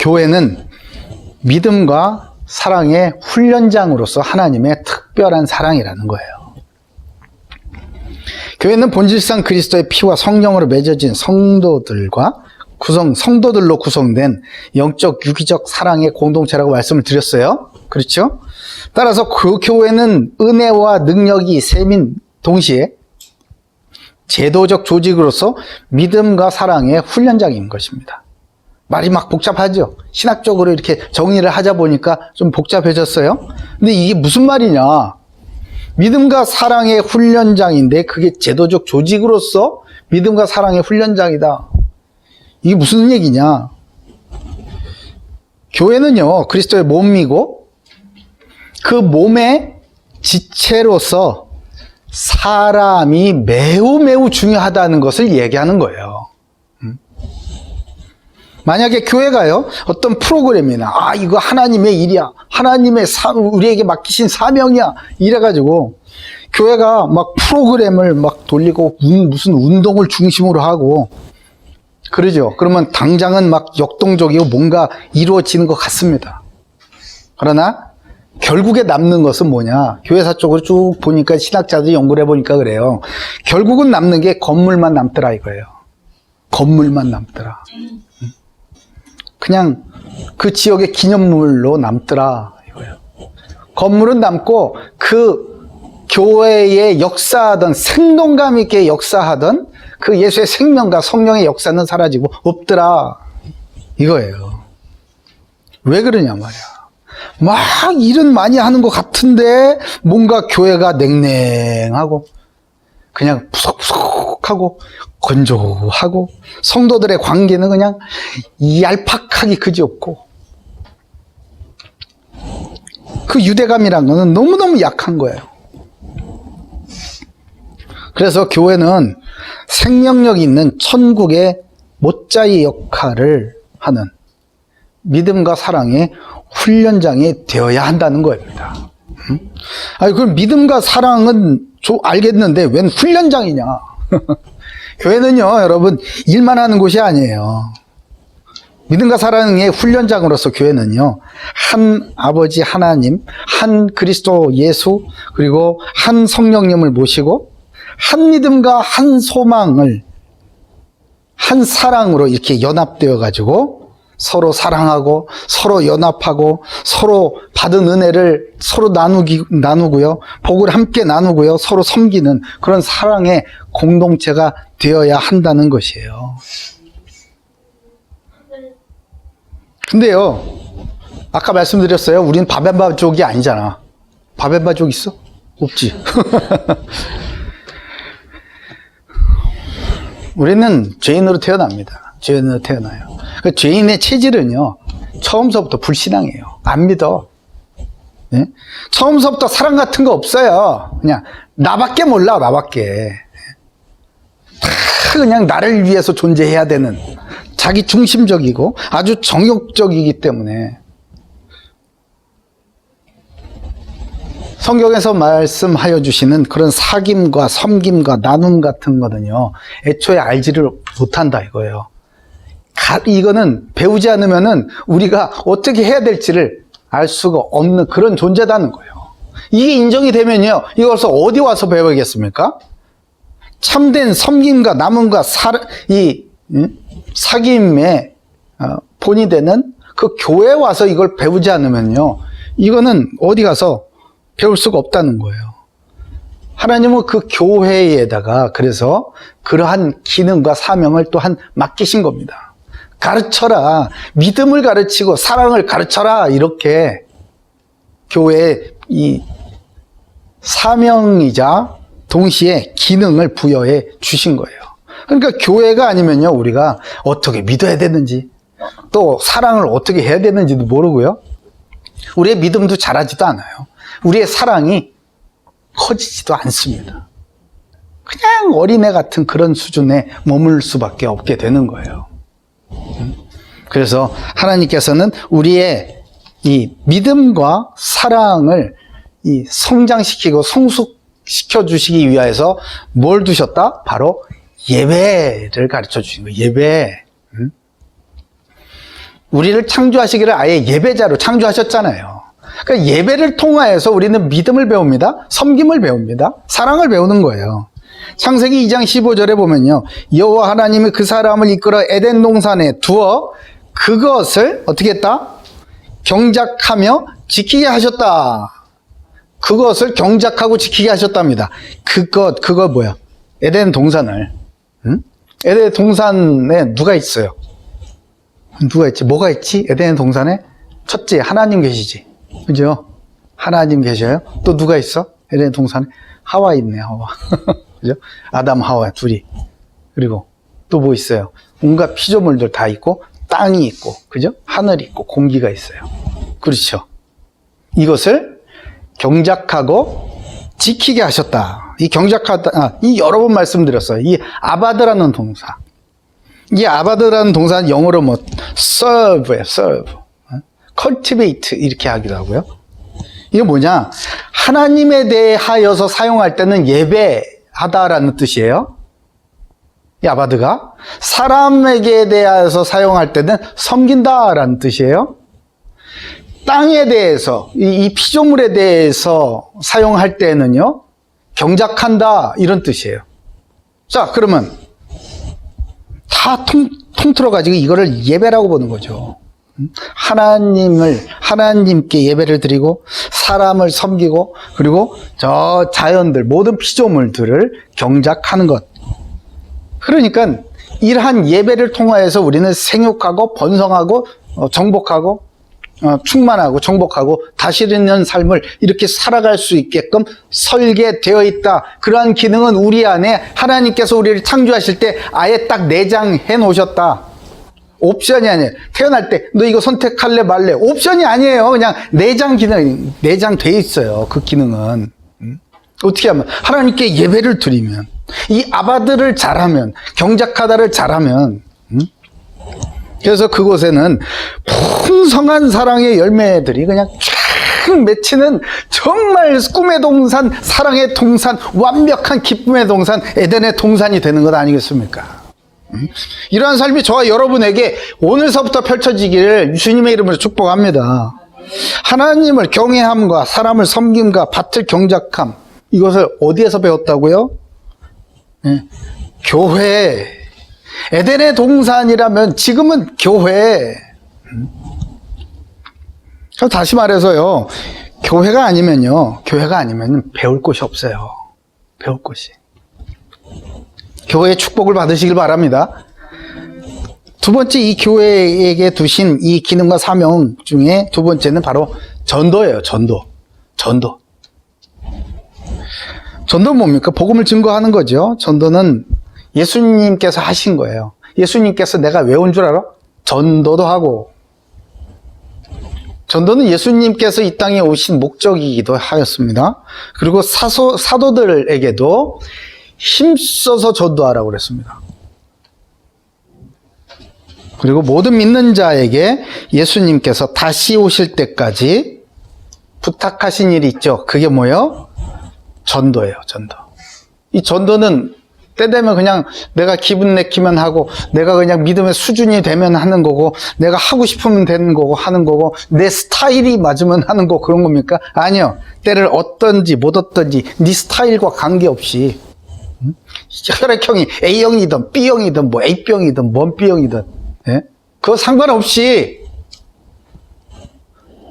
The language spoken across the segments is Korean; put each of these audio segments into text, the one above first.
교회는 믿음과 사랑의 훈련장으로서 하나님의 특별한 사랑이라는 거예요. 교회는 본질상 그리스도의 피와 성령으로 맺어진 성도들로 구성된 영적 유기적 사랑의 공동체라고 말씀을 드렸어요. 그렇죠? 따라서 그 교회는 은혜와 능력이 셈인 동시에 제도적 조직으로서 믿음과 사랑의 훈련장인 것입니다. 말이 막 복잡하죠? 신학적으로 이렇게 정리를 하자 보니까 좀 복잡해졌어요. 근데 이게 무슨 말이냐? 믿음과 사랑의 훈련장인데 그게 제도적 조직으로서 믿음과 사랑의 훈련장이다. 이게 무슨 얘기냐? 교회는요, 그리스도의 몸이고 그 몸의 지체로서 사람이 매우 중요하다는 것을 얘기하는 거예요. 만약에 교회가요, 어떤 프로그램이나, 이거 하나님의 일이야. 우리에게 맡기신 사명이야. 이래가지고, 교회가 막 프로그램을 막 돌리고, 무슨 운동을 중심으로 하고, 그러죠. 그러면 당장은 막 역동적이고 뭔가 이루어지는 것 같습니다. 그러나, 결국에 남는 것은 뭐냐? 교회사 쪽으로 쭉 보니까, 신학자들이 연구를 해보니까 그래요. 결국은 남는 게 건물만 남더라, 이거예요. 건물만 남더라. 그냥 그 지역의 기념물로 남더라 이거예요. 건물은 남고 그 교회의 역사하던 생동감 있게 역사하던 그 예수의 생명과 성령의 역사는 사라지고 없더라 이거예요. 왜 그러냐 말이야. 막 일은 많이 하는 것 같은데 뭔가 교회가 냉랭하고 그냥 푸석푸석하고 건조하고 성도들의 관계는 그냥 얄팍하기 그지없고 그 유대감이란 거는 너무너무 약한 거예요. 그래서 교회는 생명력 있는 천국의 못자의 역할을 하는 믿음과 사랑의 훈련장이 되어야 한다는 겁니다. 그럼 믿음과 사랑은 알겠는데 웬 훈련장이냐? 교회는요, 여러분, 일만 하는 곳이 아니에요. 믿음과 사랑의 훈련장으로서 교회는요, 한 아버지 하나님, 한 그리스도 예수, 그리고 한 성령님을 모시고, 한 믿음과 한 소망을, 한 사랑으로 이렇게 연합되어 가지고, 서로 사랑하고, 서로 연합하고, 서로 받은 은혜를 서로 나누고요, 복을 함께 나누고요, 서로 섬기는 그런 사랑의 공동체가 되어야 한다는 것이에요. 근데요, 아까 말씀드렸어요. 우린 밥앤바족이 아니잖아. 밥앤바족 있어? 없지. 우리는 죄인으로 태어납니다. 죄인으로 태어나요. 그 죄인의 체질은요, 처음서부터 불신앙이에요. 안 믿어. 네? 처음서부터 사랑 같은 거 없어요. 그냥 나밖에 몰라, 나밖에. 다 그냥 나를 위해서 존재해야 되는 자기 중심적이고 아주 정욕적이기 때문에 성경에서 말씀하여 주시는 그런 사귐과 섬김과 나눔 같은 거는요, 애초에 알지를 못한다 이거예요. 이거는 배우지 않으면은 우리가 어떻게 해야 될지를 알 수가 없는 그런 존재다는 거예요. 이게 인정이 되면요, 이것을 어디 와서 배우겠습니까? 참된 섬김과 나눔과 사귐의 본이 되는 그 교회에 와서 이걸 배우지 않으면요, 이거는 어디 가서 배울 수가 없다는 거예요. 하나님은 그 교회에다가 그래서 그러한 기능과 사명을 또한 맡기신 겁니다. 가르쳐라. 믿음을 가르치고 사랑을 가르쳐라. 이렇게 교회의 이 사명이자 동시에 기능을 부여해 주신 거예요. 그러니까 교회가 아니면요, 우리가 어떻게 믿어야 되는지, 또 사랑을 어떻게 해야 되는지도 모르고요, 우리의 믿음도 자라지도 않아요. 우리의 사랑이 커지지도 않습니다. 그냥 어린애 같은 그런 수준에 머물 수밖에 없게 되는 거예요. 그래서 하나님께서는 우리의 이 믿음과 사랑을 성장시키고 성숙시켜 주시기 위해서 뭘 두셨다? 바로 예배를 가르쳐 주신 거예요. 예배. 우리를 창조하시기를 아예 예배자로 창조하셨잖아요. 그러니까 예배를 통하여서 우리는 믿음을 배웁니다. 섬김을 배웁니다. 사랑을 배우는 거예요. 창세기 2장 15절에 보면요. 여호와 하나님이 그 사람을 이끌어 에덴 동산에 두어 그것을 어떻게 했다? 경작하며 지키게 하셨다. 그것을 경작하고 지키게 하셨답니다. 그거 뭐야? 에덴 동산을. 응? 에덴 동산에 누가 있어요? 누가 있지? 뭐가 있지? 에덴 동산에? 첫째, 하나님 계시지. 그죠? 하나님 계셔요. 또 누가 있어? 에덴 동산에? 하와 있네, 하와. 그죠? 아담, 하와, 둘이. 그리고 또 뭐 있어요? 온갖 피조물들 다 있고, 땅이 있고, 그죠? 하늘이 있고, 공기가 있어요. 그렇죠. 이것을 경작하고 지키게 하셨다. 이 경작하다, 이 여러 번 말씀드렸어요. 이 아바드라는 동사. 이 아바드라는 동사는 영어로 뭐, serve예요, serve. cultivate, 이렇게 하기도 하고요. 이게 뭐냐? 하나님에 대하여서 사용할 때는 예배하다라는 뜻이에요. 이 아바드가. 사람에게 대하여서 사용할 때는 섬긴다라는 뜻이에요. 땅에 대해서, 이 피조물에 대해서 사용할 때는요, 경작한다, 이런 뜻이에요. 자, 그러면 다 통틀어가지고 이거를 예배라고 보는 거죠. 하나님께 예배를 드리고, 사람을 섬기고, 그리고 저 자연들, 모든 피조물들을 경작하는 것. 그러니까, 이러한 예배를 통하여서 우리는 생육하고, 번성하고, 정복하고, 충만하고 정복하고 다시 있는 삶을 이렇게 살아갈 수 있게끔 설계되어 있다. 그러한 기능은 우리 안에 하나님께서 우리를 창조하실 때 아예 딱 내장해 놓으셨다. 옵션이 아니에요. 태어날 때 너 이거 선택할래 말래 옵션이 아니에요. 그냥 내장 기능, 내장돼 있어요. 그 기능은. 어떻게 하면 하나님께 예배를 드리면, 이 아바드를 잘하면, 경작하다를 잘하면, 그래서 그곳에는 풍성한 사랑의 열매들이 그냥 쫙 맺히는 정말 꿈의 동산, 사랑의 동산, 완벽한 기쁨의 동산, 에덴의 동산이 되는 것 아니겠습니까? 이러한 삶이 저와 여러분에게 오늘서부터 펼쳐지기를 주님의 이름으로 축복합니다. 하나님을 경외함과 사람을 섬김과 밭을 경작함, 이것을 어디에서 배웠다고요? 교회. 에덴의 동산이라면 지금은 교회. 다시 말해서요, 교회가 아니면 배울 곳이 없어요. 배울 곳이. 교회의 축복을 받으시길 바랍니다. 두 번째, 이 교회에게 두신 이 기능과 사명 중에 두 번째는 바로 전도예요. 전도는 뭡니까? 복음을 증거하는 거죠. 전도는 예수님께서 하신 거예요. 예수님께서 내가 왜 온 줄 알아? 전도도 하고. 전도는 예수님께서 이 땅에 오신 목적이기도 하였습니다. 그리고 사도들에게도 힘써서 전도하라고 그랬습니다. 그리고 모든 믿는 자에게 예수님께서 다시 오실 때까지 부탁하신 일이 있죠. 그게 뭐예요? 전도예요, 전도. 이 전도는 때 되면 그냥 내가 기분 내키면 하고, 내가 그냥 믿음의 수준이 되면 하는 거고, 내가 하고 싶으면 되는 거고 하는 거고, 내 스타일이 맞으면 하는 거, 그런 겁니까? 아니요. 때를 어떤지 못 어떤지 네 스타일과 관계없이, 혈액형이 A형이든 B형이든 뭐 A병이든 뭔 B형이든, 예? 그거 상관없이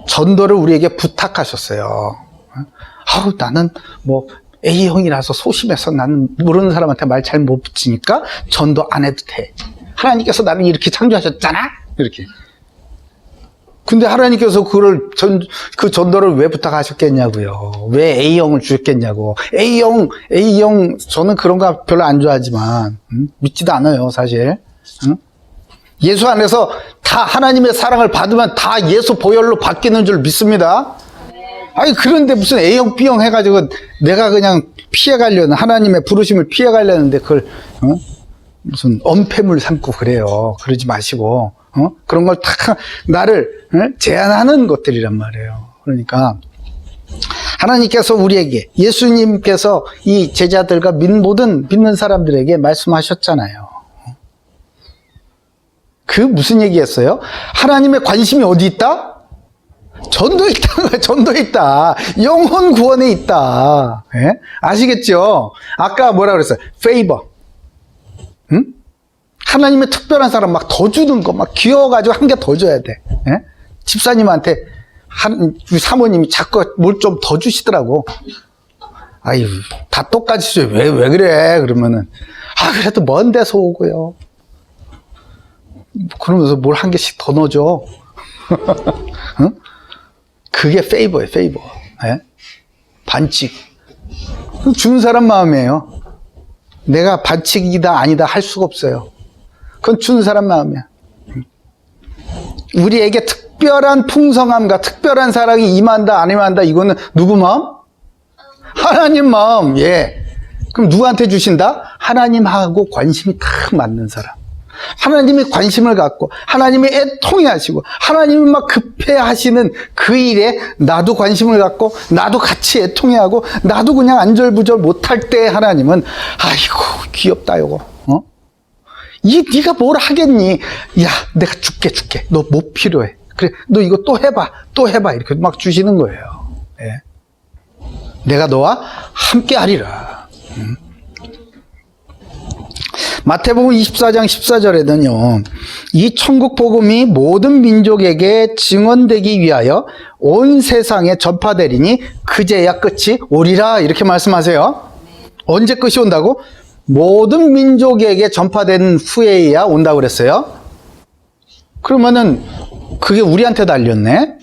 전도를 우리에게 부탁하셨어요. 나는 뭐 A형이라서 소심해서 나는 모르는 사람한테 말 잘 못 붙이니까 전도 안 해도 돼. 하나님께서 나를 이렇게 창조하셨잖아? 이렇게. 근데 하나님께서 그 전도를 왜 부탁하셨겠냐고요. 왜 A형을 주셨겠냐고. A형, 저는 그런 거 별로 안 좋아하지만, 믿지도 않아요, 사실. 예수 안에서 다 하나님의 사랑을 받으면 다 예수 보혈로 바뀌는 줄 믿습니다. 아니, 그런데 무슨 A형, B형 해가지고 내가 그냥 피해가려는, 하나님의 부르심을 피해가려는데 그걸, 무슨 엄폐물 삼고 그래요. 그러지 마시고, 그런 걸 다 나를 제한하는 것들이란 말이에요. 그러니까, 하나님께서 우리에게, 예수님께서 이 제자들과 모든 믿는 사람들에게 말씀하셨잖아요. 그 무슨 얘기였어요? 하나님의 관심이 어디 있다? 전도에 있다. 전도에 있다. 영혼 구원에 있다. 예? 아시겠죠? 아까 뭐라 그랬어요? 페이버. 응? 하나님의 특별한 사람 막 더 주는 거, 막 귀여워가지고 한 개 더 줘야 돼. 예? 집사님한테 사모님이 자꾸 뭘 좀 더 주시더라고. 아유, 다 똑같이 줘요. 왜 그래? 그러면은, 그래도 먼 데서 오고요. 그러면서 뭘 한 개씩 더 넣어줘. 응? 그게 페이버예요, 페이버. 예? 반칙. 주는 사람 마음이에요. 내가 반칙이다, 아니다 할 수가 없어요. 그건 주는 사람 마음이야. 우리에게 특별한 풍성함과 특별한 사랑이 임한다, 안 임한다, 이거는 누구 마음? 하나님 마음, 예. 그럼 누구한테 주신다? 하나님하고 관심이 딱 맞는 사람. 하나님이 관심을 갖고, 하나님이 애통해 하시고, 하나님이 막 급해 하시는 그 일에 나도 관심을 갖고, 나도 같이 애통해 하고, 나도 그냥 안절부절 못할 때 하나님은, 아이고, 귀엽다, 요거. 네가 뭘 하겠니? 야, 내가 줄게. 너 뭐 필요해? 그래, 너 이거 또 해봐. 이렇게 막 주시는 거예요. 예. 내가 너와 함께 하리라. 마태복음 24장 14절에는요, 이 천국 복음이 모든 민족에게 증언되기 위하여 온 세상에 전파되리니 그제야 끝이 오리라, 이렇게 말씀하세요. 언제 끝이 온다고? 모든 민족에게 전파된 후에야 온다고 그랬어요. 그러면은 그게 우리한테도 알렸네.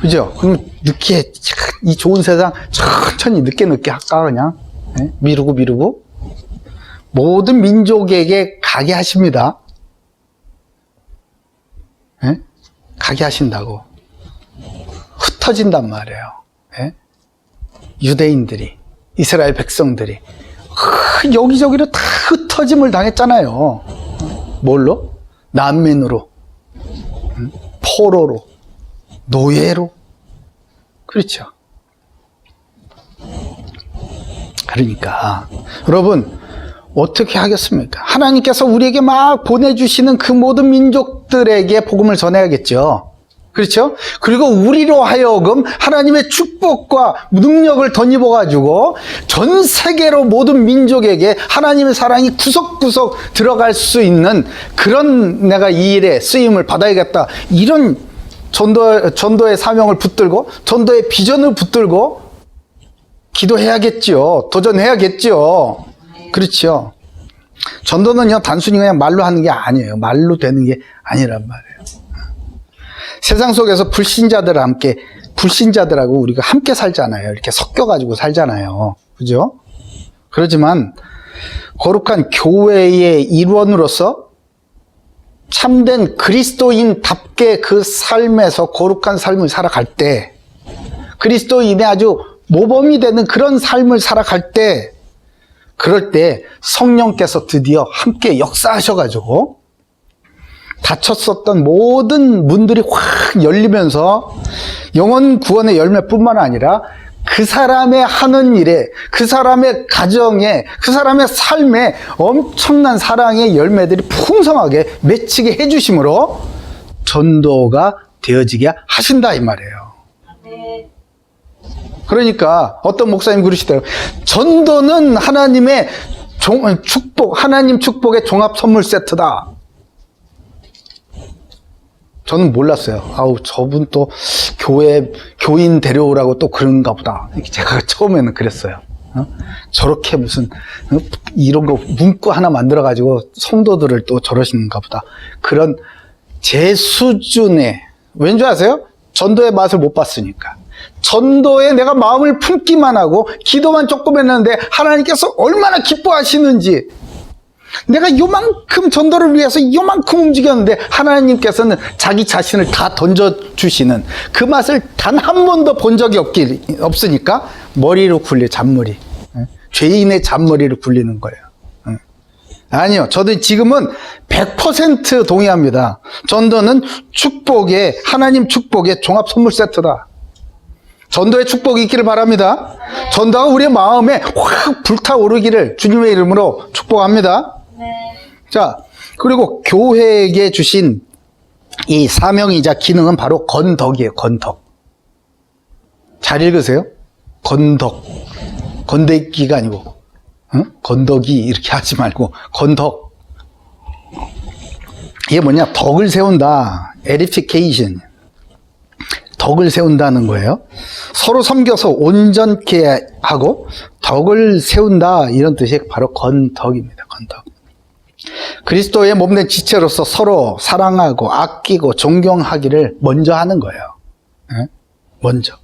그죠? 그럼 늦게, 이 좋은 세상 천천히 늦게 할까 그냥. 네? 미루고 모든 민족에게 가게 하십니다. 네? 가게 하신다고. 흩어진단 말이에요. 네? 유대인들이, 이스라엘 백성들이 여기저기로 다 흩어짐을 당했잖아요. 뭘로? 난민으로, 포로로, 노예로. 그렇죠. 그러니까 여러분, 어떻게 하겠습니까? 하나님께서 우리에게 막 보내주시는 그 모든 민족들에게 복음을 전해야겠죠. 그렇죠? 그리고 우리로 하여금 하나님의 축복과 능력을 덧입어가지고 전 세계로 모든 민족에게 하나님의 사랑이 구석구석 들어갈 수 있는 그런 내가 이 일에 쓰임을 받아야겠다. 이런 전도의 사명을 붙들고 전도의 비전을 붙들고 기도해야겠죠. 도전해야겠죠. 그렇죠. 전도는요, 단순히 그냥 말로 하는 게 아니에요. 말로 되는 게 아니란 말이에요. 세상 속에서 불신자들하고 우리가 함께 살잖아요. 이렇게 섞여가지고 살잖아요. 그죠? 그렇지만, 거룩한 교회의 일원으로서 참된 그리스도인답게 그 삶에서 거룩한 삶을 살아갈 때, 그리스도인의 아주 모범이 되는 그런 삶을 살아갈 때, 그럴 때 성령께서 드디어 함께 역사하셔가지고 닫혔었던 모든 문들이 확 열리면서 영혼 구원의 열매뿐만 아니라 그 사람의 하는 일에, 그 사람의 가정에, 그 사람의 삶에 엄청난 사랑의 열매들이 풍성하게 맺히게 해주심으로 전도가 되어지게 하신다 이 말이에요. 그러니까 어떤 목사님 그러시더라고요. 전도는 하나님의 축복, 하나님 축복의 종합 선물 세트다. 저는 몰랐어요. 아우, 저분 또 교인 데려오라고 또 그런가 보다. 제가 처음에는 그랬어요. 저렇게 무슨 이런 거 문구 하나 만들어가지고 성도들을 또 저러시는가 보다. 그런 제 수준의, 왠지 아세요? 전도의 맛을 못 봤으니까. 전도에 내가 마음을 품기만 하고 기도만 조금 했는데 하나님께서 얼마나 기뻐하시는지, 내가 요만큼 전도를 위해서 요만큼 움직였는데 하나님께서는 자기 자신을 다 던져주시는 그 맛을 단 한 번도 본 적이 없으니까 머리로 굴려, 잔머리. 죄인의 잔머리를 굴리는 거예요. 아니요, 저도 지금은 100% 동의합니다. 전도는 축복의, 하나님 축복의 종합 선물 세트다. 전도의 축복이 있기를 바랍니다. 전도가 우리의 마음에 확 불타오르기를 주님의 이름으로 축복합니다. 자, 그리고 교회에게 주신 이 사명이자 기능은 바로 건덕이에요. 건덕. 잘 읽으세요. 건덕. 건더기가 아니고, 건더기 이렇게 하지 말고 건덕. 이게 뭐냐? 덕을 세운다. edification. 덕을 세운다는 거예요. 서로 섬겨서 온전케 하고 덕을 세운다, 이런 뜻이 바로 건덕입니다. 건덕. 그리스도의 몸된 지체로서 서로 사랑하고 아끼고 존경하기를 먼저 하는 거예요. 먼저.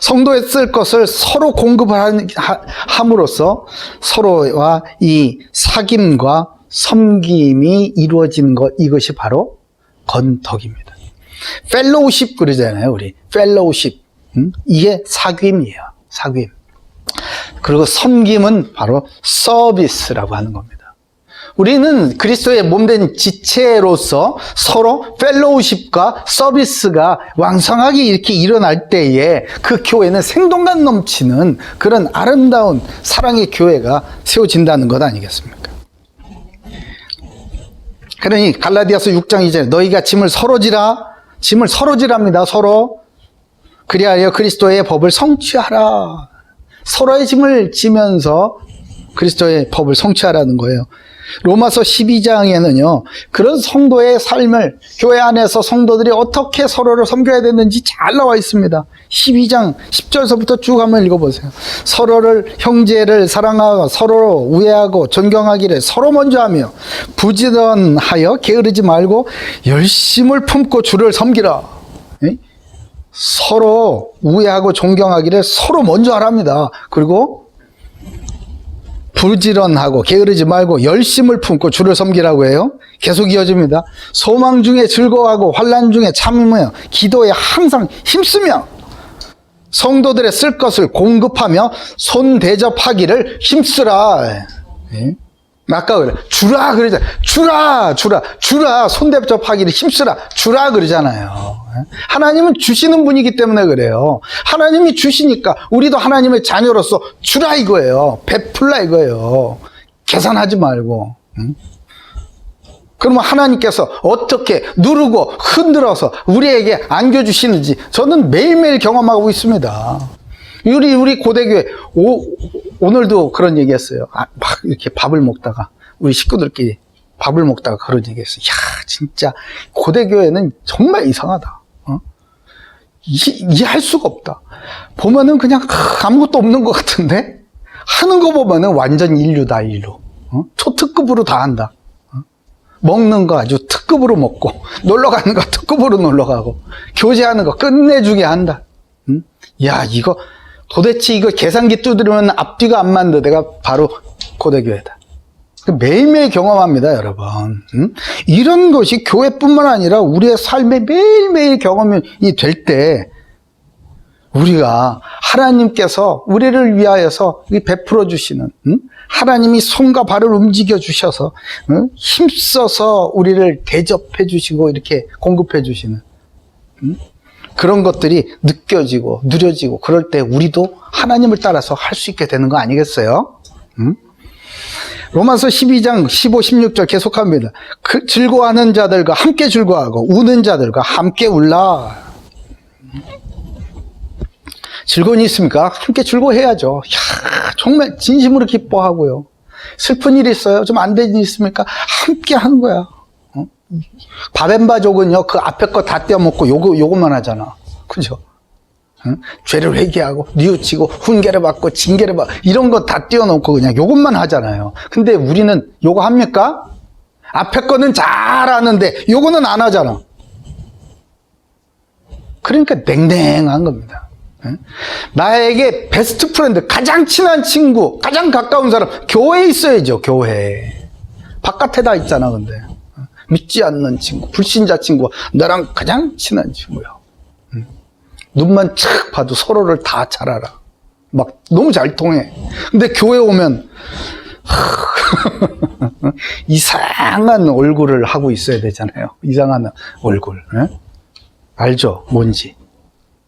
성도에 쓸 것을 서로 공급을 함으로써 서로와 이 사귐과 섬김이 이루어지는 것, 이것이 바로 건덕입니다. 펠로우십 그러잖아요, 우리. 펠로우십. 이게 사귐이에요. 사귐. 그리고 섬김은 바로 서비스라고 하는 겁니다. 우리는 그리스도의 몸된 지체로서 서로 펠로우십과 서비스가 왕성하게 이렇게 일어날 때에 그 교회는 생동감 넘치는 그런 아름다운 사랑의 교회가 세워진다는 것 아니겠습니까? 그러니 갈라디아서 6장 2절에 너희가 짐을 서로 지랍니다. 서로. 그리하여 그리스도의 법을 성취하라. 서로의 짐을 지면서 그리스도의 법을 성취하라는 거예요. 로마서 12장에는요, 그런 성도의 삶을, 교회 안에서 성도들이 어떻게 서로를 섬겨야 되는지 잘 나와 있습니다. 12장 10절서부터 쭉 한번 읽어보세요. 서로를, 형제를 사랑하고 서로 우애하고 존경하기를 서로 먼저 하며 부지런하여 게으르지 말고 열심을 품고 주를 섬기라. 서로 우애하고 존경하기를 서로 먼저 하랍니다. 그리고 부지런하고 게으르지 말고 열심을 품고 주를 섬기라고 해요. 계속 이어집니다. 소망 중에 즐거워하고 환난 중에 참으며 기도에 항상 힘쓰며 성도들의 쓸 것을 공급하며 손 대접하기를 힘쓰라. 아까 그래. 주라 그러잖아요. 주라. 손 대접하기를 힘쓰라. 주라 그러잖아요. 하나님은 주시는 분이기 때문에 그래요. 하나님이 주시니까 우리도 하나님의 자녀로서 주라 이거예요. 베풀라 이거예요. 계산하지 말고. 그러면 하나님께서 어떻게 누르고 흔들어서 우리에게 안겨주시는지 저는 매일매일 경험하고 있습니다. 우리 고대교회 오늘도 그런 얘기했어요. 막 이렇게 밥을 먹다가 우리 식구들끼리 밥을 먹다가 그런 얘기했어요. 야, 진짜 고대교회는 정말 이상하다. 이해할 수가 없다. 보면은 그냥 아무것도 없는 것 같은데 하는 거 보면은 완전 인류다, 인류. 초특급으로 다 한다. 먹는 거 아주 특급으로 먹고 놀러 가는 거 특급으로 놀러 가고 교제하는 거 끝내주게 한다. 야, 이거 도대체 이거 계산기 두드리면 앞뒤가 안 맞는 데가 바로 고대교회다. 매일매일 경험합니다, 여러분. 이런 것이 교회뿐만 아니라 우리의 삶에 매일매일 경험이 될 때 우리가 하나님께서 우리를 위하여서 베풀어 주시는, 하나님이 손과 발을 움직여 주셔서 힘써서 우리를 대접해 주시고 이렇게 공급해 주시는 그런 것들이 느껴지고 누려지고 그럴 때 우리도 하나님을 따라서 할 수 있게 되는 거 아니겠어요? 로마서 12장 15, 16절 계속합니다. 그 즐거워하는 자들과 함께 즐거워하고 우는 자들과 함께 울라. 즐거운 일 있습니까? 함께 즐거워해야죠. 야, 정말 진심으로 기뻐하고요. 슬픈 일이 있어요? 좀 안 된 일 있습니까? 함께 하는 거야. 바벤바족은요, 그 앞에 거 다 떼어먹고 요것만 하잖아. 그죠? 죄를 회개하고, 뉘우치고, 훈계를 받고, 징계를 받고, 이런 거 다 떼어놓고 그냥 요것만 하잖아요. 근데 우리는 요거 합니까? 앞에 거는 잘 하는데, 요거는 안 하잖아. 그러니까 냉랭한 겁니다. 나에게 베스트 프렌드, 가장 친한 친구, 가장 가까운 사람, 교회에 있어야죠, 교회. 바깥에 다 있잖아, 근데. 믿지 않는 친구, 불신자 친구가 나랑 가장 친한 친구야. 눈만 착 봐도 서로를 다 잘 알아. 막 너무 잘 통해. 근데 교회 오면 이상한 얼굴을 하고 있어야 되잖아요. 이상한 얼굴. 알죠? 뭔지.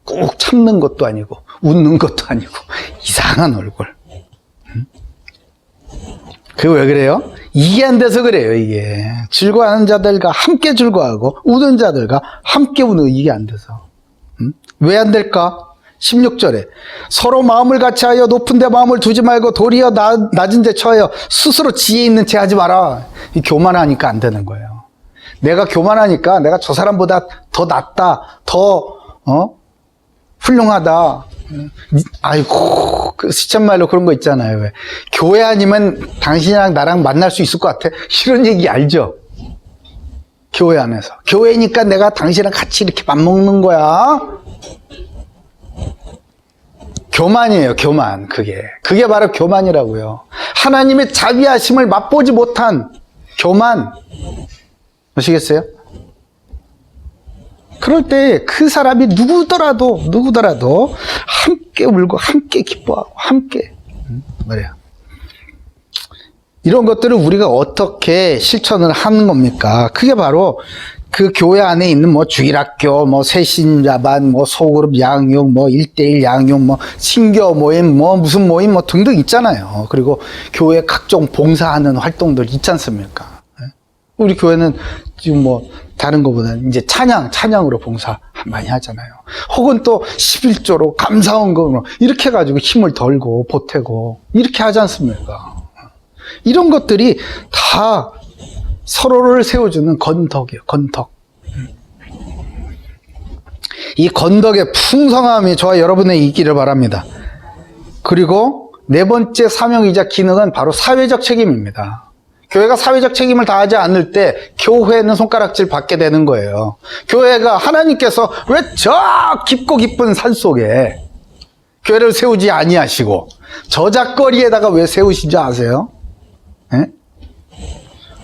꼭 참는 것도 아니고 웃는 것도 아니고 이상한 얼굴. 그 왜 그래요? 이게 안 돼서 그래요, 이게. 즐거워하는 자들과 함께 즐거워하고, 우는 자들과 함께 우는 이게 안 돼서. 왜 안 될까? 16절에 서로 마음을 같이 하여 높은 데 마음을 두지 말고 도리어 낮은 데 처하여 스스로 지혜 있는 채 하지 마라. 이 교만하니까 안 되는 거예요. 내가 교만하니까 내가 저 사람보다 더 낫다, 더 훌륭하다. 아이고, 그 시쳇말로 그런 거 있잖아요. 왜? 교회 아니면 당신이랑 나랑 만날 수 있을 것 같아. 이런 얘기 알죠? 교회 안에서. 교회니까 내가 당신이랑 같이 이렇게 밥 먹는 거야. 교만이에요, 교만. 그게 바로 교만이라고요. 하나님의 자비하심을 맛보지 못한 교만. 아시겠어요? 그럴 때 그 사람이 누구더라도 함께 울고 함께 기뻐하고 함께 말이야. 이런 것들을 우리가 어떻게 실천을 하는 겁니까? 그게 바로 그 교회 안에 있는 뭐 주일학교, 뭐 새신자반, 뭐 소그룹 양육, 뭐 1:1 양육, 뭐 신교 모임, 뭐 무슨 모임 뭐 등등 있잖아요. 그리고 교회 각종 봉사하는 활동들 있지 않습니까? 우리 교회는 지금 뭐 다른 것보다는 이제 찬양으로 봉사 많이 하잖아요. 혹은 또 11조로 감사원금으로 이렇게 해가지고 힘을 덜고 보태고 이렇게 하지 않습니까? 이런 것들이 다 서로를 세워주는 건덕이에요. 건덕. 이 건덕의 풍성함이 저와 여러분의 있기를 바랍니다. 그리고 네 번째 사명이자 기능은 바로 사회적 책임입니다. 교회가 사회적 책임을 다하지 않을 때 교회는 손가락질 받게 되는 거예요. 교회가 하나님께서 왜 저 깊고 깊은 산속에 교회를 세우지 아니하시고 저잣거리에다가 왜 세우신지 아세요? 네?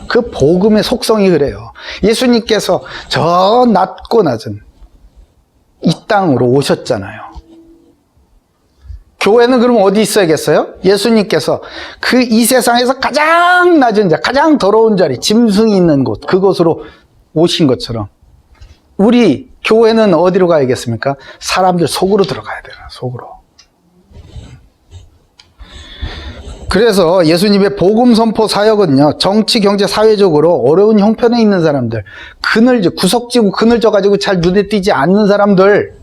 그 복음의 속성이 그래요. 예수님께서 저 낮고 낮은 이 땅으로 오셨잖아요. 교회는 그럼 어디 있어야겠어요? 예수님께서 그 이 세상에서 가장 낮은 자, 가장 더러운 자리, 짐승이 있는 곳, 그곳으로 오신 것처럼 우리 교회는 어디로 가야겠습니까? 사람들 속으로 들어가야 돼요. 속으로. 그래서 예수님의 복음 선포 사역은요, 정치, 경제, 사회적으로 어려운 형편에 있는 사람들, 구석지고 그늘져 가지고 잘 눈에 띄지 않는 사람들,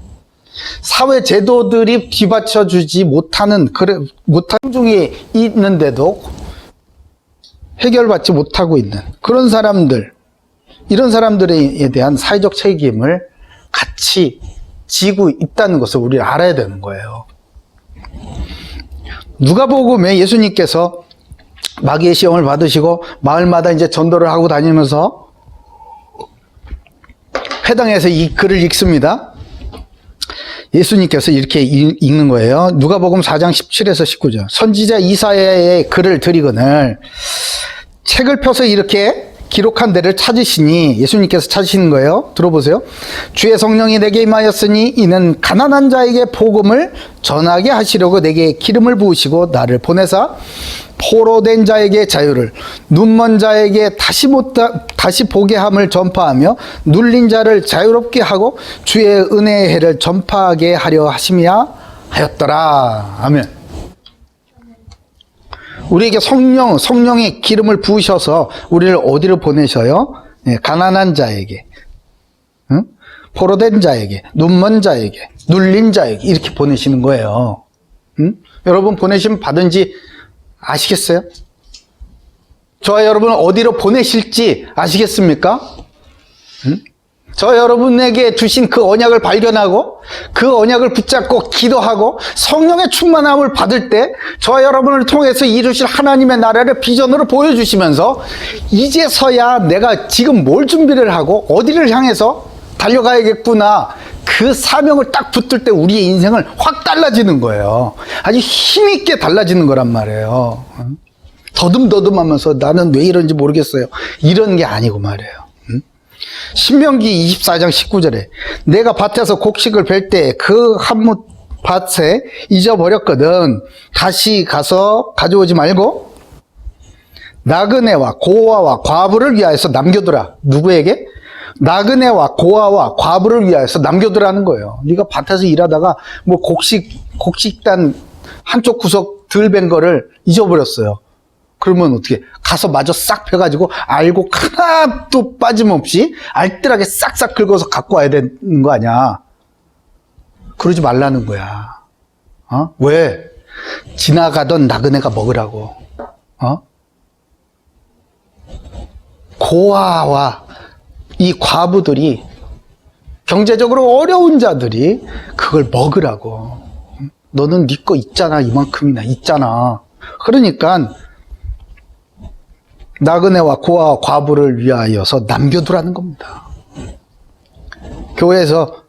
사회 제도들이 뒤받쳐주지 못하는 중에 있는데도 해결받지 못하고 있는 그런 사람들, 이런 사람들에 대한 사회적 책임을 같이 지고 있다는 것을 우리가 알아야 되는 거예요. 누가복음에 예수님께서 마귀의 시험을 받으시고 마을마다 이제 전도를 하고 다니면서 회당에서 이 글을 읽습니다. 예수님께서 이렇게 읽는 거예요. 누가복음 4장 17에서 19절. 선지자 이사야의 글을 드리거늘 책을 펴서 이렇게 기록한 데를 찾으시니, 예수님께서 찾으시는 거예요. 들어보세요. 주의 성령이 내게 임하였으니 이는 가난한 자에게 복음을 전하게 하시려고 내게 기름을 부으시고 나를 보내사 포로된 자에게 자유를, 눈먼 자에게 다시 보게 함을 전파하며 눌린 자를 자유롭게 하고 주의 은혜의 해를 전파하게 하려 하심이야 하였더라. 아멘. 우리에게 성령의 기름을 부으셔서 우리를 어디로 보내셔요? 네, 가난한 자에게, 응? 포로된 자에게, 눈먼 자에게, 눌린 자에게 이렇게 보내시는 거예요. 응? 여러분 보내심 받은지 아시겠어요? 저와 여러분을 어디로 보내실지 아시겠습니까? 응? 저 여러분에게 주신 그 언약을 발견하고 그 언약을 붙잡고 기도하고 성령의 충만함을 받을 때 저와 여러분을 통해서 이루실 하나님의 나라를 비전으로 보여주시면서 이제서야 내가 지금 뭘 준비를 하고 어디를 향해서 달려가야겠구나, 그 사명을 딱 붙들 때 우리의 인생을 확 달라지는 거예요. 아주 힘있게 달라지는 거란 말이에요. 더듬더듬하면서 나는 왜 이런지 모르겠어요, 이런 게 아니고 말이에요. 신명기 24장 19절에 내가 밭에서 곡식을 벨 때 그 한 밭에 잊어버렸거든 다시 가서 가져오지 말고 나그네와 고아와 과부를 위하여서 남겨두라. 누구에게? 나그네와 고아와 과부를 위하여서 남겨두라는 거예요. 네가 밭에서 일하다가 뭐 곡식단 한쪽 구석 덜 벤 거를 잊어버렸어요. 그러면 어떻게 가서 마저 싹 펴가지고 알고 하나도 빠짐없이 알뜰하게 싹싹 긁어서 갖고 와야 되는 거 아니야. 그러지 말라는 거야. 왜? 지나가던 나그네가 먹으라고. 고아와 이 과부들이, 경제적으로 어려운 자들이 그걸 먹으라고. 너는 네 거 있잖아. 이만큼이나 있잖아. 그러니까 나그네와 고아와 과부를 위하여서 남겨두라는 겁니다. 교회에서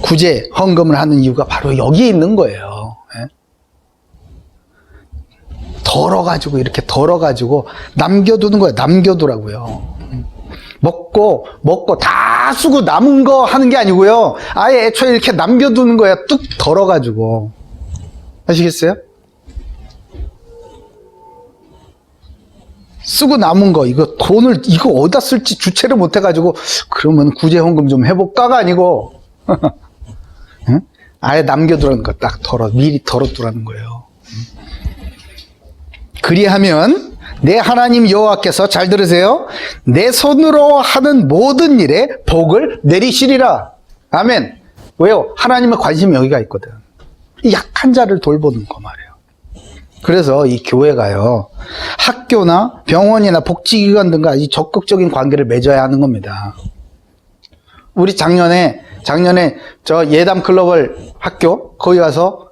구제, 헌금을 하는 이유가 바로 여기에 있는 거예요. 덜어가지고, 이렇게 덜어가지고 남겨두는 거예요. 남겨두라고요. 먹고 다 쓰고 남은 거 하는 게 아니고요. 아예 애초에 이렇게 남겨두는 거야. 뚝 덜어가지고. 아시겠어요? 쓰고 남은 거, 이거 돈을, 이거 어디다 쓸지 주체를 못 해가지고, 그러면 구제 헌금 좀 해볼까가 아니고, 응? 아예 남겨두라는 거, 딱 미리 덜어두라는 거예요. 그리하면, 내 하나님 여호와께서, 잘 들으세요, 내 손으로 하는 모든 일에 복을 내리시리라. 아멘. 왜요? 하나님의 관심이 여기가 있거든. 이 약한 자를 돌보는 거 말이에요. 그래서 이 교회가요, 학교나 병원이나 복지기관 등과 이 적극적인 관계를 맺어야 하는 겁니다. 우리 작년에 저 예담 글로벌 학교, 거기 가서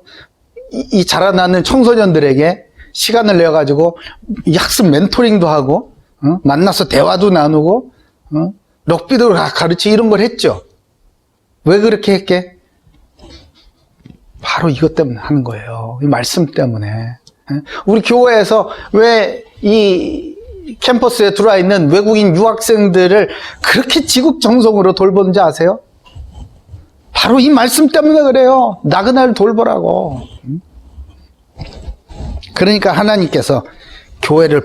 이 자라나는 청소년들에게 시간을 내어가지고 이 학습 멘토링도 하고, 만나서 대화도 나누고, 럭비도 가르치고 이런 걸 했죠. 왜 그렇게 했게? 바로 이것 때문에 하는 거예요. 이 말씀 때문에. 우리 교회에서 왜 이 캠퍼스에 들어와 있는 외국인 유학생들을 그렇게 지극정성으로 돌보는지 아세요? 바로 이 말씀 때문에 그래요. 나그네를 돌보라고. 그러니까 하나님께서 교회에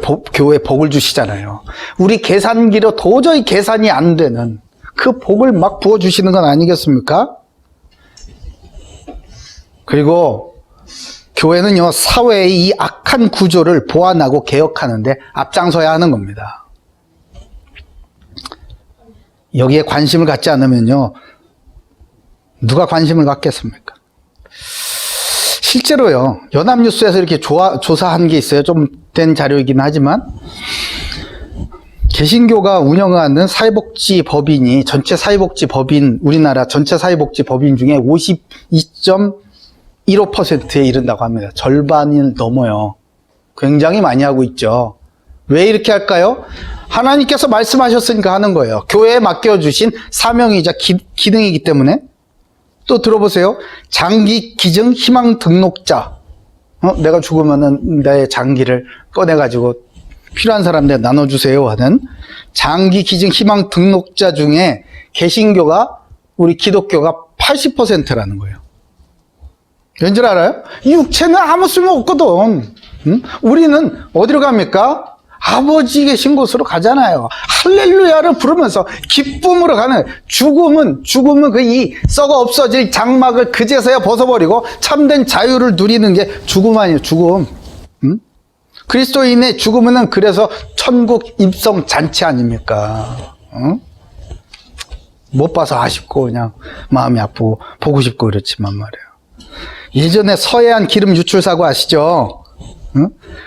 복을 주시잖아요. 우리 계산기로 도저히 계산이 안 되는 그 복을 막 부어주시는 건 아니겠습니까? 그리고 교회는요, 사회의 이 악한 구조를 보완하고 개혁하는데 앞장서야 하는 겁니다. 여기에 관심을 갖지 않으면요, 누가 관심을 갖겠습니까? 실제로요, 연합뉴스에서 이렇게 조사한 게 있어요. 좀 된 자료이긴 하지만, 개신교가 운영하는 사회복지법인이 우리나라 전체 사회복지법인 중에 52.15%에 이른다고 합니다. 절반이 넘어요. 굉장히 많이 하고 있죠. 왜 이렇게 할까요? 하나님께서 말씀하셨으니까 하는 거예요. 교회에 맡겨주신 사명이자 기능이기 때문에. 또 들어보세요. 장기 기증 희망 등록자. 내가 죽으면은 내 장기를 꺼내가지고 필요한 사람들 나눠주세요 하는 장기 기증 희망 등록자 중에 개신교가, 우리 기독교가 80%라는 거예요. 왠 줄 알아요? 육체는 아무 쓸모 없거든. 우리는 어디로 갑니까? 아버지 계신 곳으로 가잖아요. 할렐루야를 부르면서 기쁨으로 가는, 죽음은 그 이 썩어 없어질 장막을 그제서야 벗어버리고 참된 자유를 누리는 게 죽음 아니에요. 죽음. 그리스도인의 죽음은 그래서 천국 입성 잔치 아닙니까? 못 봐서 아쉽고 그냥 마음이 아프고 보고 싶고 그렇지만 말이에요. 예전에 서해안 기름 유출 사고 아시죠?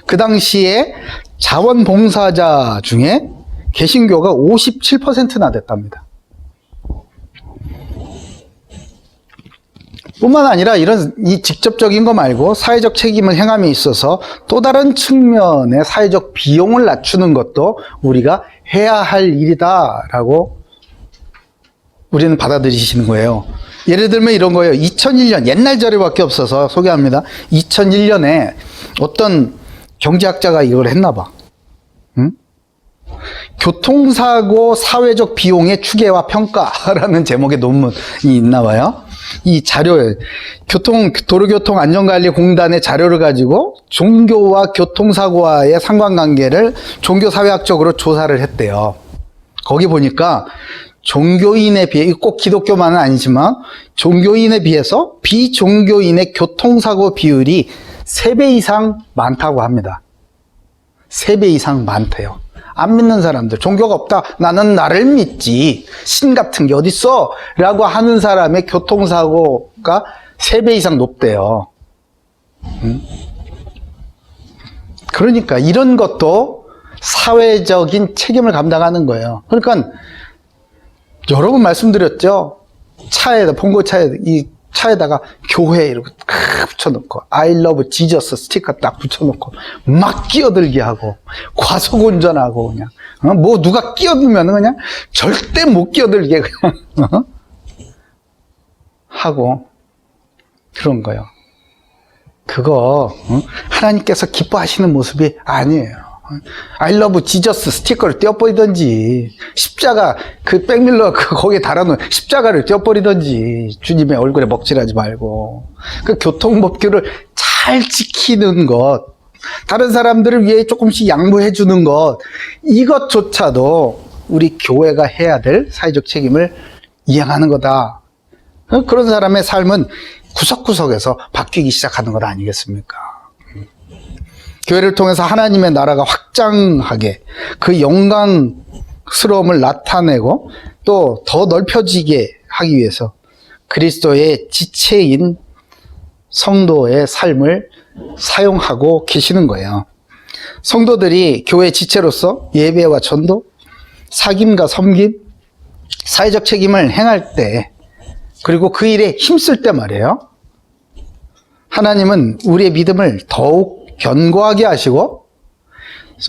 그 당시에 자원봉사자 중에 개신교가 57%나 됐답니다. 뿐만 아니라 이 직접적인 거 말고 사회적 책임을 행함에 있어서 또 다른 측면의 사회적 비용을 낮추는 것도 우리가 해야 할 일이다라고 우리는 받아들이시는 거예요. 예를 들면 이런 거예요. 2001년, 옛날 자료밖에 없어서 소개합니다. 2001년에 어떤 경제학자가 이걸 했나 봐. 교통사고 사회적 비용의 추계와 평가라는 제목의 논문이 있나 봐요. 이 자료에 도로교통안전관리공단의 자료를 가지고 종교와 교통사고와의 상관관계를 종교사회학적으로 조사를 했대요. 거기 보니까 종교인에 비해, 꼭 기독교만은 아니지만 종교인에 비해서 비종교인의 교통사고 비율이 3배 이상 많다고 합니다. 3배 이상 많대요. 안 믿는 사람들, 종교가 없다, 나는 나를 믿지, 신 같은 게 어딨어? 라고 하는 사람의 교통사고가 3배 이상 높대요. 그러니까 이런 것도 사회적인 책임을 감당하는 거예요. 그러니까 여러 번 말씀드렸죠. 차에다, 봉고차에, 이 차에다가 교회 이렇게 붙여놓고 I love Jesus 스티커 딱 붙여놓고 막 끼어들게 하고 과속 운전하고 그냥 뭐 누가 끼어들면 그냥 절대 못 끼어들게 그냥 하고 그런 거요. 그거 하나님께서 기뻐하시는 모습이 아니에요. I love Jesus 스티커를 떼어버리든지 십자가 그 백밀러 거기에 달아놓은 십자가를 떼어버리든지 주님의 얼굴에 먹칠하지 말고 그 교통법규를 잘 지키는 것, 다른 사람들을 위해 조금씩 양보해 주는 것, 이것조차도 우리 교회가 해야 될 사회적 책임을 이행하는 거다. 그런 사람의 삶은 구석구석에서 바뀌기 시작하는 것 아니겠습니까? 교회를 통해서 하나님의 나라가 확장하게 그 영광스러움을 나타내고 또 더 넓혀지게 하기 위해서 그리스도의 지체인 성도의 삶을 사용하고 계시는 거예요. 성도들이 교회 지체로서 예배와 전도, 사김과 섬김, 사회적 책임을 행할 때, 그리고 그 일에 힘쓸 때 말이에요. 하나님은 우리의 믿음을 더욱 견고하게 하시고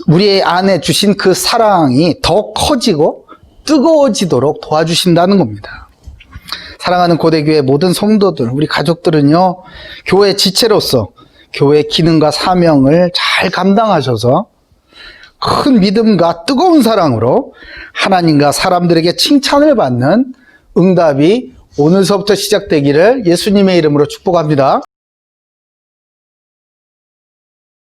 우리 안에 주신 그 사랑이 더 커지고 뜨거워지도록 도와주신다는 겁니다. 사랑하는 고대교회 모든 성도들, 우리 가족들은요, 교회 지체로서 교회 기능과 사명을 잘 감당하셔서 큰 믿음과 뜨거운 사랑으로 하나님과 사람들에게 칭찬을 받는 응답이 오늘서부터 시작되기를 예수님의 이름으로 축복합니다.